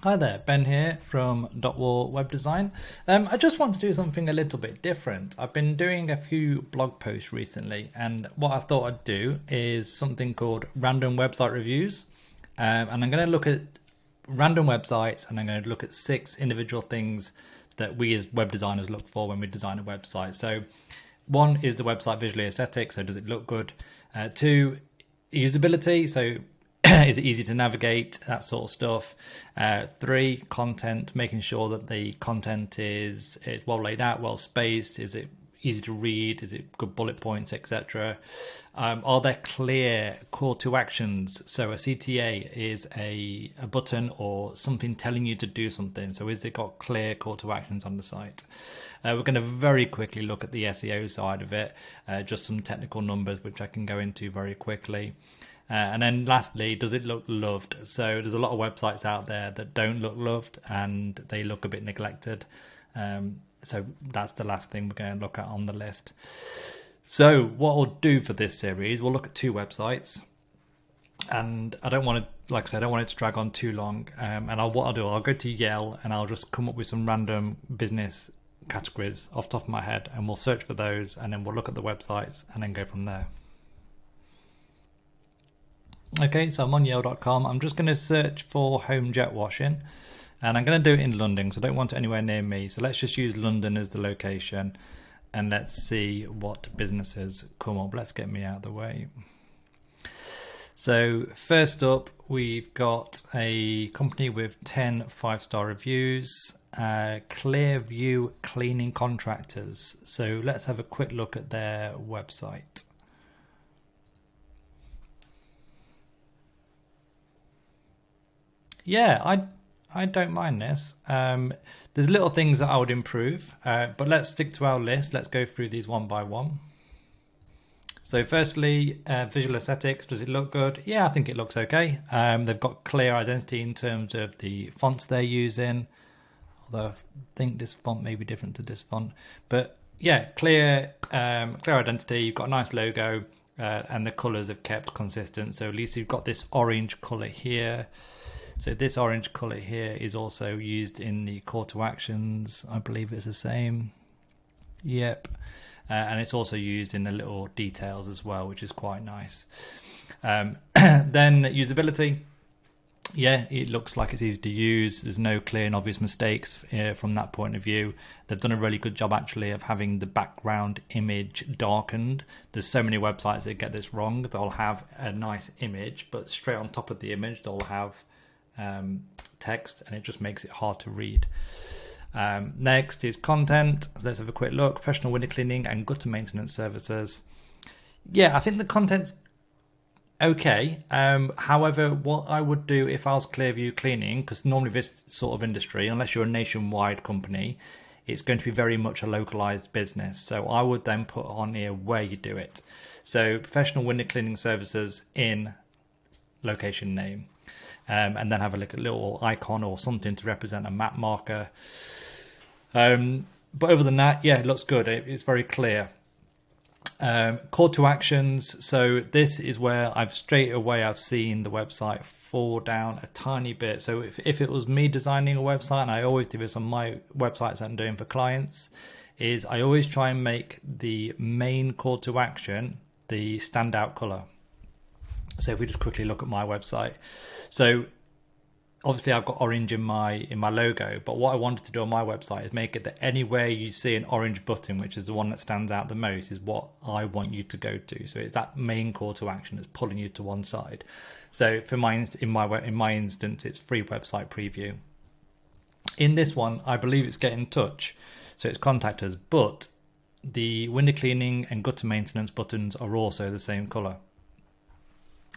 Hi there, Ben here from Dot.War Web Design. I just want to do something a little bit different. I've been doing a few blog posts recently, and what I thought I'd do is something called random website reviews. And I'm going to look at random websites, and I'm going to look at 6 individual things that we as web designers look for when we design a website. So, 1 is the website visually aesthetic, so does it look good? 2, usability, so is it easy to navigate, that sort of stuff. 3, content, making sure that the content is well laid out, well spaced. Is it easy to read? Is it good bullet points, etc.? Are there clear call to actions? So a CTA is a button or something telling you to do something. So is it got clear call to actions on the site? We're going to very quickly look at the SEO side of it, just some technical numbers which I can go into very quickly. And then lastly, does it look loved? So there's a lot of websites out there that don't look loved and they look a bit neglected. So that's the last thing we're going to look at on the list. So what we'll do for this series, we'll look at 2 websites. And I don't want to, like I said, I don't want it to drag on too long. What I'll do, I'll go to Yell and I'll just come up with some random business categories off the top of my head, and we'll search for those, and then we'll look at the websites and then go from there. Okay, so I'm on Yale.com. I'm just going to search for home jet washing, and I'm going to do it in London because I don't want it anywhere near me. So let's just use London as the location, and let's see what businesses come up. Let's get me out of the way. So first up, we've got a company with 10 5-star reviews, Clearview Cleaning Contractors. So let's have a quick look at their website. Yeah, I don't mind this. There's little things that I would improve, but let's stick to our list. Let's go through these one by one. So firstly, visual aesthetics. Does it look good? Yeah, I think it looks okay. They've got clear identity in terms of the fonts they're using, although I think this font may be different to this font. But yeah, clear identity. You've got a nice logo, and the colours have kept consistent. So at least you've got this orange colour here. So this orange colour here is also used in the call to actions. I believe it's the same. Yep. And it's also used in the little details as well, which is quite nice. Then usability. Yeah, it looks like it's easy to use. There's no clear and obvious mistakes from that point of view. They've done a really good job actually of having the background image darkened. There's so many websites that get this wrong. They'll have a nice image, but straight on top of the image, they'll have text, and it just makes it hard to read. Next is content. Let's have a quick look. Professional window cleaning and gutter maintenance services. Yeah, I think the content's okay. However, what I would do if I was Clearview Cleaning, because normally this sort of industry, unless you're a nationwide company, it's going to be very much a localized business. So I would then put on here where you do it. So professional window cleaning services in location name. And then have a look at a little icon or something to represent a map marker. But other than that, yeah, it looks good. It's very clear. Call to actions. So this is where I've seen the website fall down a tiny bit. So if it was me designing a website, and I always do this on my websites that I'm doing for clients, is I always try and make the main call to action the standout color. So if we just quickly look at my website. So obviously I've got orange in my logo, but what I wanted to do on my website is make it that anywhere you see an orange button, which is the one that stands out the most, is what I want you to go to. So it's that main call to action that's pulling you to one side. So for in my instance, it's free website preview. In this one, I believe it's get in touch. So it's contact us, but the window cleaning and gutter maintenance buttons are also the same color.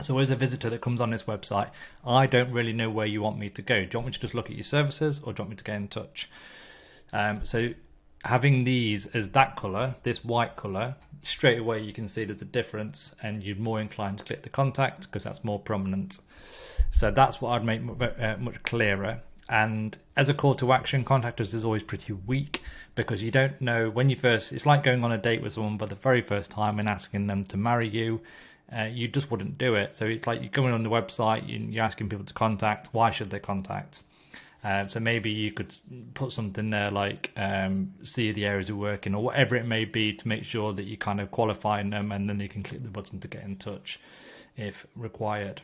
So as a visitor that comes on this website, I don't really know where you want me to go. Do you want me to just look at your services, or do you want me to get in touch? So having these as that color, this white color, straight away you can see there's a difference, and you're more inclined to click the contact because that's more prominent. So that's what I'd make much clearer. And as a call to action, contact us is always pretty weak because you don't know when you first, it's like going on a date with someone for the very first time and asking them to marry you. You just wouldn't do it. So it's like you're going on the website, you're asking people to contact. Why should they contact? So maybe you could put something there like see the areas of working or whatever it may be to make sure that you kind of qualifying them, and then you can click the button to get in touch if required.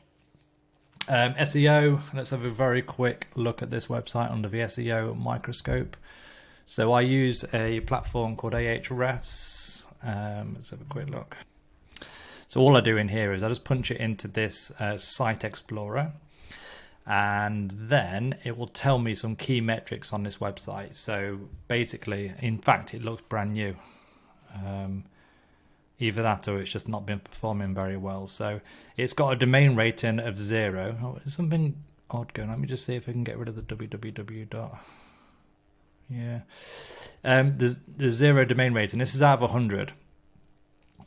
SEO, let's have a very quick look at this website under the SEO microscope. So I use a platform called Ahrefs. Let's have a quick look. So all I do in here is I just punch it into this site explorer, and then it will tell me some key metrics on this website. So basically, in fact, it looks brand new. Either that or it's just not been performing very well. So it's got a domain rating of 0. Oh, there's something odd going on. Let me just see if I can get rid of the www. Yeah. There's 0 domain rating. This is out of 100.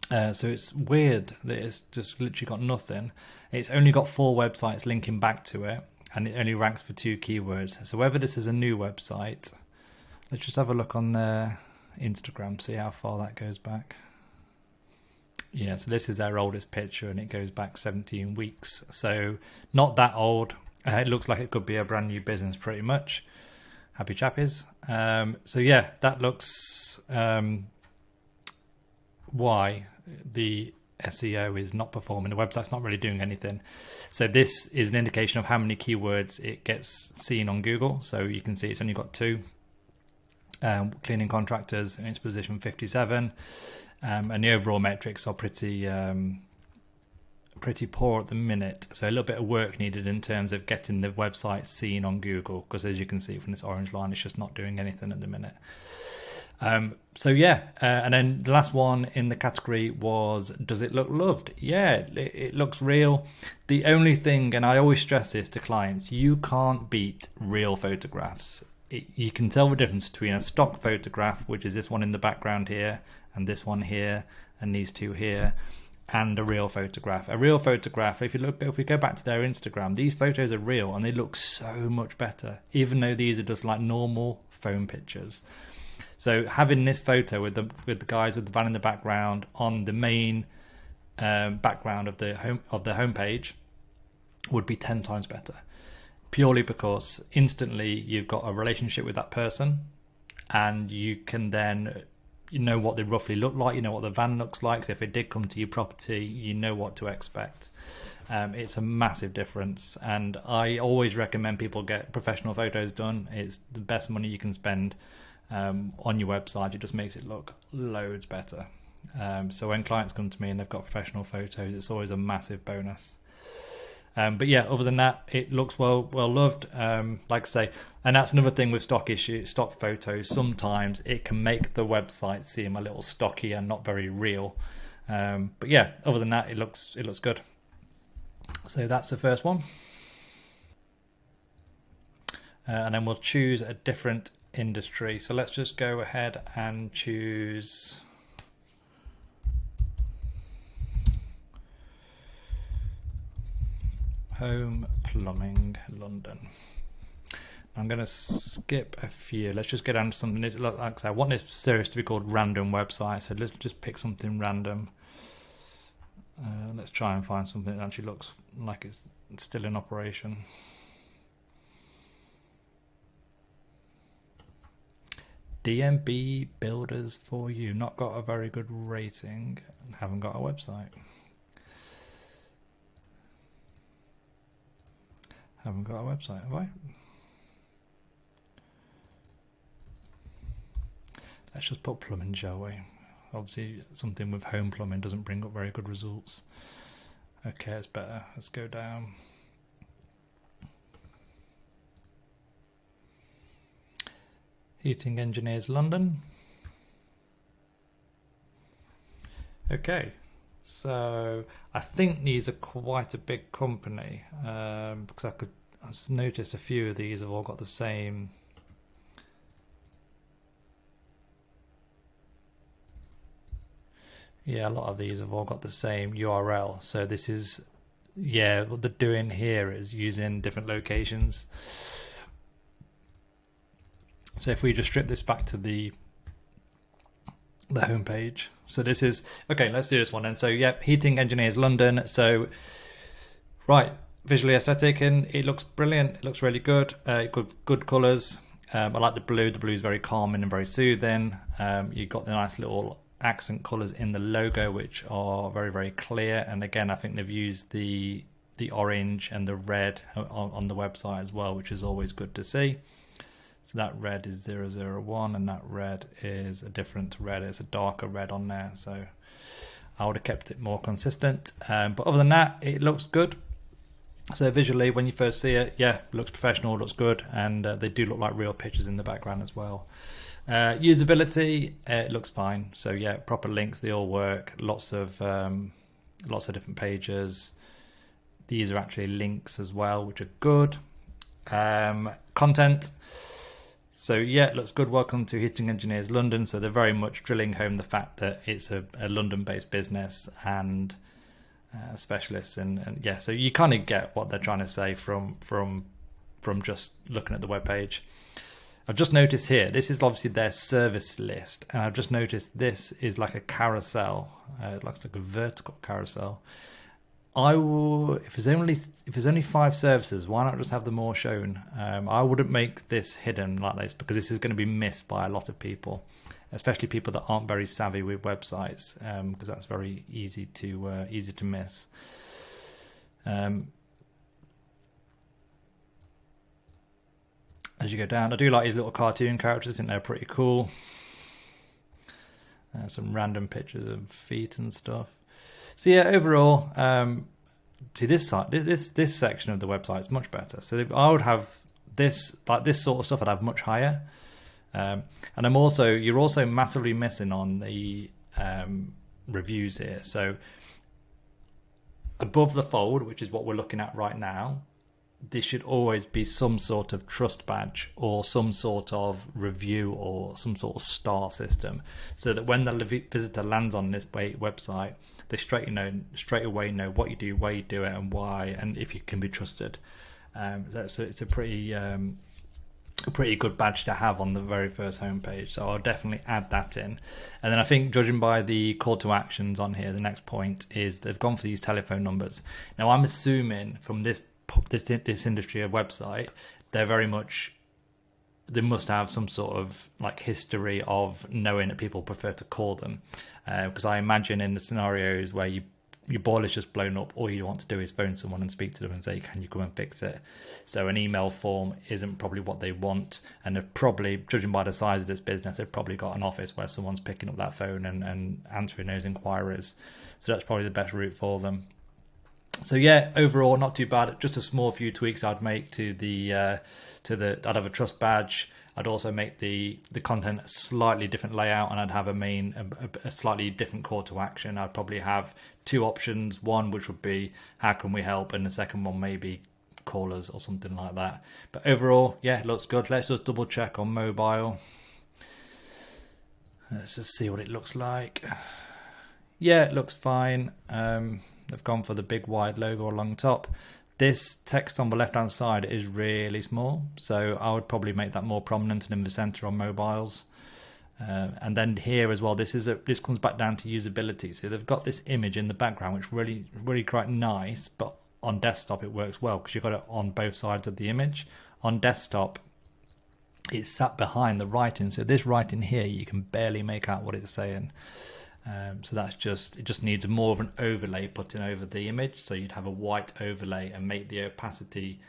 So it's weird that it's just literally got nothing. It's only got 4 websites linking back to it, and it only ranks for 2 keywords. So whether this is a new website, let's just have a look on their Instagram, see how far that goes back. Yeah, so this is their oldest picture, and it goes back 17 weeks. So not that old. It looks like it could be a brand new business pretty much. Happy chappies. So yeah, that looks why the SEO is not performing. The website's not really doing anything. So this is an indication of how many keywords it gets seen on Google. So you can see it's only got 2. Cleaning contractors, in its position 57. And the overall metrics are pretty poor at the minute. So a little bit of work needed in terms of getting the website seen on Google, because as you can see from this orange line, it's just not doing anything at the minute. So yeah, and then the last one in the category was, does it look loved? Yeah, it looks real. The only thing, and I always stress this to clients, you can't beat real photographs. You can tell the difference between a stock photograph, which is this one in the background here, and this one here, and these 2 here, and a real photograph. A real photograph, if we go back to their Instagram, these photos are real and they look so much better, even though these are just like normal phone pictures. So having this photo with the guys with the van in the background on the main background of the homepage would be 10 times better, purely because instantly you've got a relationship with that person, and you can then know what they roughly look like, you know what the van looks like. So if it did come to your property, you know what to expect. It's a massive difference, and I always recommend people get professional photos done. It's the best money you can spend on your website. It just makes it look loads better. So when clients come to me and they've got professional photos, it's always a massive bonus. But yeah, other than that, it looks well loved. Like I say, and that's another thing with stock photos. Sometimes it can make the website seem a little stocky and not very real. But yeah, other than that, it looks good. So that's the first one. And then we'll choose a different industry. So let's just go ahead and choose Home Plumbing London. I'm going to skip a few. Let's just get down to something. Like I want this series to be called Random Website, so let's just pick something random. Let's try and find something that actually looks like it's still in operation. DMB Builders for You. Not got a very good rating and haven't got a website. Haven't got a website, have I? Let's just put plumbing, shall we? Obviously, something with home plumbing doesn't bring up very good results. Okay, it's better. Let's go down. Heating Engineers London. Okay, so I think these are quite a big company, because I just noticed a few of these have all got the same. Yeah, a lot of these have all got the same URL. So this is, yeah, what they're doing here is using different locations. So if we just strip this back to the homepage. So this is, okay, let's do this one then. So yep, Heating Engineers London. So, right, visually aesthetic, and it looks brilliant. It looks really good. Good colours. I like the blue. The blue is very calming and very soothing. You've got the nice little accent colours in the logo, which are very, very clear. And again, I think they've used the orange and the red on the website as well, which is always good to see. So that red is 001, and that red is a different red. It's a darker red on there, so I would have kept it more consistent. But other than that, it looks good. So visually, when you first see it, yeah, it looks professional, looks good, and they do look like real pictures in the background as well. Usability, it looks fine. So yeah, proper links, they all work. Lots of different pages. These are actually links as well, which are good. Content. So yeah, it looks good. Welcome to Heating Engineers London. So they're very much drilling home the fact that it's a London-based business and specialists, and yeah. So you kind of get what they're trying to say from just looking at the webpage. I've just noticed here, this is obviously their service list, and I've just noticed this is like a carousel. It looks like a vertical carousel. If there's only 5 services, why not just have them all shown? I wouldn't make this hidden like this, because this is going to be missed by a lot of people, especially people that aren't very savvy with websites, because that's very easy to miss. As you go down, I do like these little cartoon characters. I think they're pretty cool. Some random pictures of feet and stuff. So yeah, overall, to this side, this section of the website is much better. So I would have this sort of stuff. I'd have much higher, and you're also massively missing on the reviews here. So above the fold, which is what we're looking at right now, there should always be some sort of trust badge or some sort of review or some sort of star system, so that when the visitor lands on this website, they straight away know what you do, where you do it, and why, and if you can be trusted. It's a pretty good badge to have on the very first homepage. So I'll definitely add that in. And then I think, judging by the call to actions on here, the next point is they've gone for these telephone numbers. Now I'm assuming from this industry of website, they must have some sort of like history of knowing that people prefer to call them, because I imagine in the scenarios where your boiler's just blown up, all you want to do is phone someone and speak to them and say, can you come and fix it? So an email form isn't probably what they want, and they've probably, judging by the size of this business, they've probably got an office where someone's picking up that phone and answering those inquiries. So that's probably the best route for them. So yeah, overall not too bad. Just a small few tweaks I'd make to the I'd have a trust badge. I'd also make the content a slightly different layout, and I'd have a slightly different call to action. I'd probably have 2 options, one which would be how can we help, and the second one maybe call us or something like that. But overall, yeah, it looks good. Let's just double check on mobile. Let's just see what it looks like. Yeah, it looks fine. They've gone for the big wide logo along top. This text on the left hand side is really small, so I would probably make that more prominent and in the center on mobiles. And then here as well, this comes back down to usability. So they've got this image in the background which really quite nice, but on desktop it works well because you've got it on both sides of the image. On desktop it's sat behind the writing, so this writing here you can barely make out what it's saying. So it just needs more of an overlay put in over the image. So you'd have a white overlay and make the opacity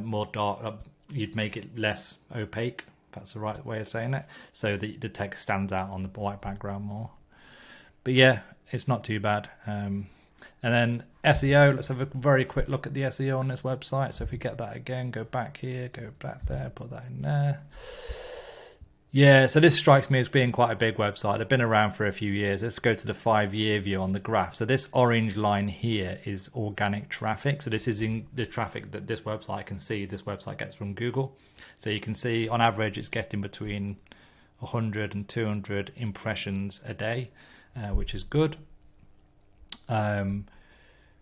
more dark. You'd make it less opaque, if that's the right way of saying it, so the text stands out on the white background more. But yeah, it's not too bad. And then SEO, let's have a very quick look at the SEO on this website. So if we get that again, go back here, go back there, put that in there. Yeah, so this strikes me as being quite a big website. They've been around for a few years. Let's go to the 5-year view on the graph. So this orange line here is organic traffic. So this is in the traffic that this website can see. This website gets from Google. So you can see on average it's getting between 100 and 200 impressions a day, which is good.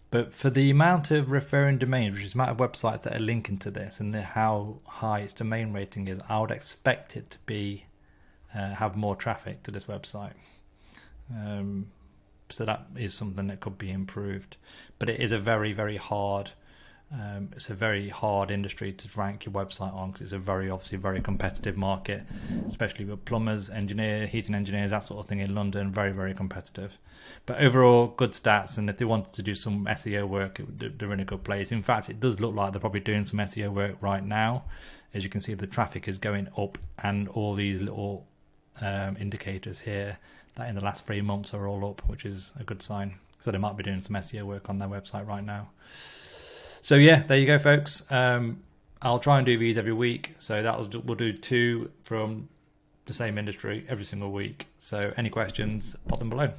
But for the amount of referring domains, which is the amount of websites that are linking to this and how high its domain rating is, I would expect it to be have more traffic to this website. So that is something that could be improved. But it is a very, very hard It's a very hard industry to rank your website on because it's a obviously very competitive market, especially with plumbers, heating engineers, that sort of thing in London. Very, very competitive. But overall, good stats. And if they wanted to do some SEO work, they're in a good place. In fact, it does look like they're probably doing some SEO work right now. As you can see, the traffic is going up, and all these little indicators here that in the last 3 months are all up, which is a good sign. So they might be doing some SEO work on their website right now. So yeah, there you go, folks. I'll try and do these every week. So we'll do 2 from the same industry every single week. So any questions, pop them below.